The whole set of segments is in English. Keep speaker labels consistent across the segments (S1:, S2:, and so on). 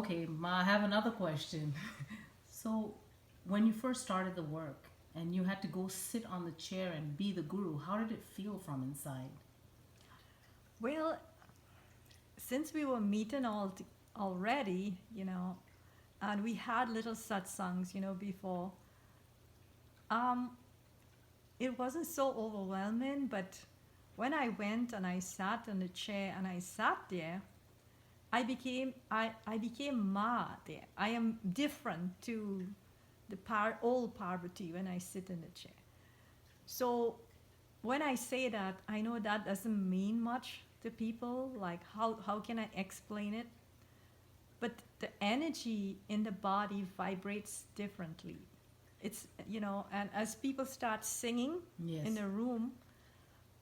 S1: Okay, Ma, I have another question. So, when you first started the work and you had to go sit on the chair and be the guru, how did it feel from inside?
S2: Well, since we were meeting already, and we had little satsangs, before, um, it wasn't so overwhelming. But when I went and I sat in the chair and I sat there, I became Ma there. I am different to the old Parvati when I sit in the chair. So when I say that, I know that doesn't mean much to people. Like, how can I explain it? But the energy in the body vibrates differently. And as people start singing in
S1: Yes.
S2: a room,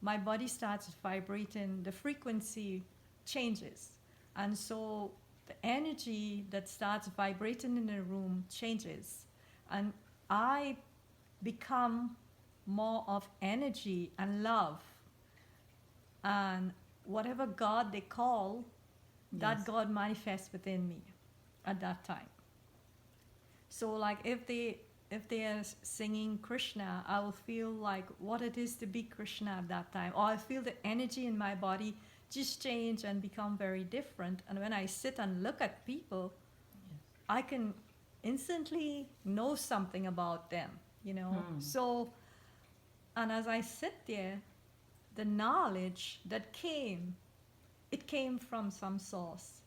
S2: my body starts vibrating, the frequency changes. And so the energy that starts vibrating in the room changes. And I become more of energy and love. And whatever God they call, that
S1: Yes.
S2: God manifests within me at that time. So like if they are singing Krishna, I will feel like what it is to be Krishna at that time. Or I feel the energy in my body just change and become very different. And when I sit and look at people,
S1: Yes.
S2: I can instantly know something about them,
S1: Hmm.
S2: So, and as I sit there, the knowledge that came, it came from some source,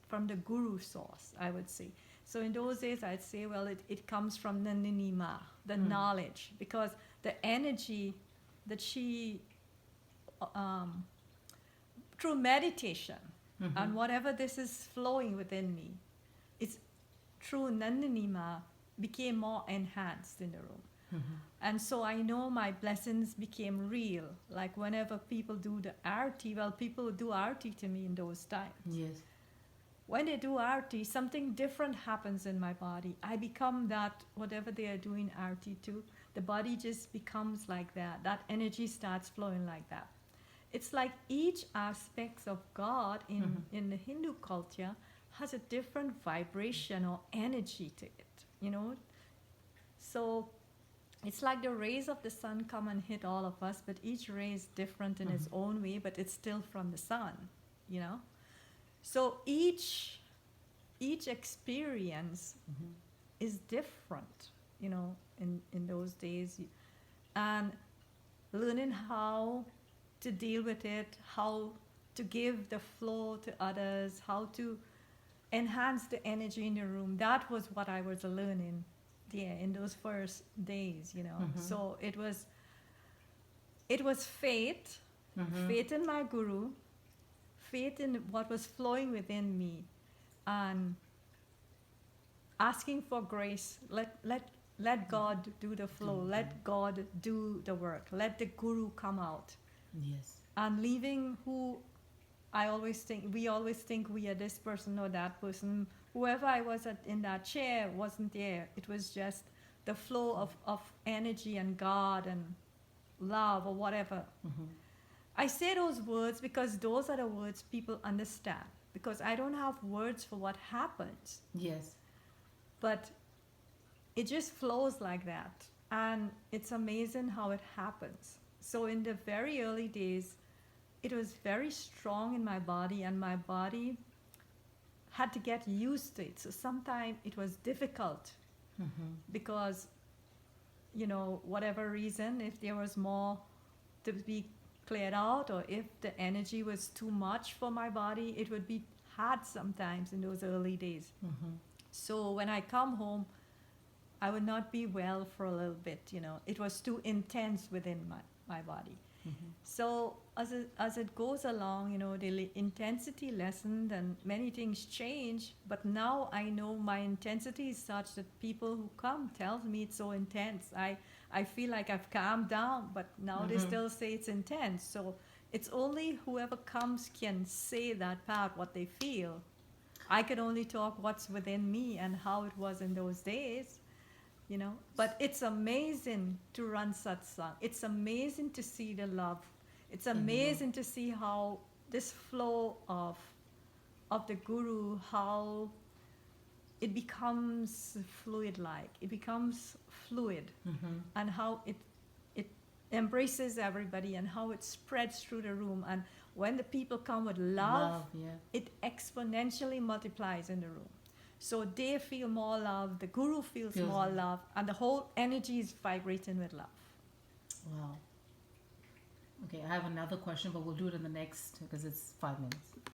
S2: from the guru source, I would say. So in those days, I'd say, well, it comes from the ninima, the
S1: Hmm.
S2: knowledge, because the energy that she, um, through meditation,
S1: Mm-hmm.
S2: and whatever this is flowing within me, it's through Nandinima became more enhanced in the room.
S1: Mm-hmm.
S2: And so I know my blessings became real. Like whenever people do the arti, well, people do arti to me in those times.
S1: Yes.
S2: When they do arti, something different happens in my body. I become that, whatever they are doing arti to, the body just becomes like that. That energy starts flowing like that. It's like each aspect of God
S1: Mm-hmm.
S2: in the Hindu culture has a different vibration or energy to it. So it's like the rays of the sun come and hit all of us, but each ray is different in
S1: Mm-hmm.
S2: its own way, but it's still from the sun. So each experience
S1: Mm-hmm.
S2: is different, in those days. And learning how to deal with it, how to give the flow to others, how to enhance the energy in the room. That was what I was learning there in those first days.
S1: Mm-hmm.
S2: So it was faith,
S1: Mm-hmm.
S2: faith in my guru, faith in what was flowing within me, and asking for grace. Let God do the
S1: Do
S2: flow.
S1: the
S2: Let God do the work. Let the guru come out.
S1: yes.
S2: And leaving who we always think we are this person or that person. Whoever I was in that chair wasn't there. It was just the flow of energy and God and love or whatever.
S1: Mm-hmm.
S2: I say those words because those are the words people understand. Because I don't have words for what happens.
S1: Yes.
S2: But it just flows like that. And it's amazing how it happens. So in the very early days, it was very strong in my body, and my body had to get used to it. So sometimes it was difficult
S1: Mm-hmm.
S2: because, whatever reason, if there was more to be cleared out, or if the energy was too much for my body, it would be hard sometimes in those early days.
S1: Mm-hmm.
S2: So when I come home, I would not be well for a little bit. It was too intense within my body.
S1: Mm-hmm.
S2: So as it goes along, the intensity lessened and many things change. But now I know my intensity is such that people who come tells me it's so intense. I feel like I've calmed down, but now they
S1: Mm-hmm.
S2: still say it's intense. So it's only whoever comes can say that part, what they feel. I can only talk what's within me and how it was in those days. But it's amazing to run satsang. It's amazing to see the love. It's
S1: In the room.
S2: amazing to see how this flow of the guru, how it becomes fluid like. It becomes fluid, and how it embraces everybody and how it spreads through the room. And when the people come with love,
S1: yeah.
S2: it exponentially multiplies in the room. So they feel more love, the guru feels more love, and the whole energy is vibrating with love.
S1: Wow. Okay, I have another question, but we'll do it in the next because it's 5 minutes.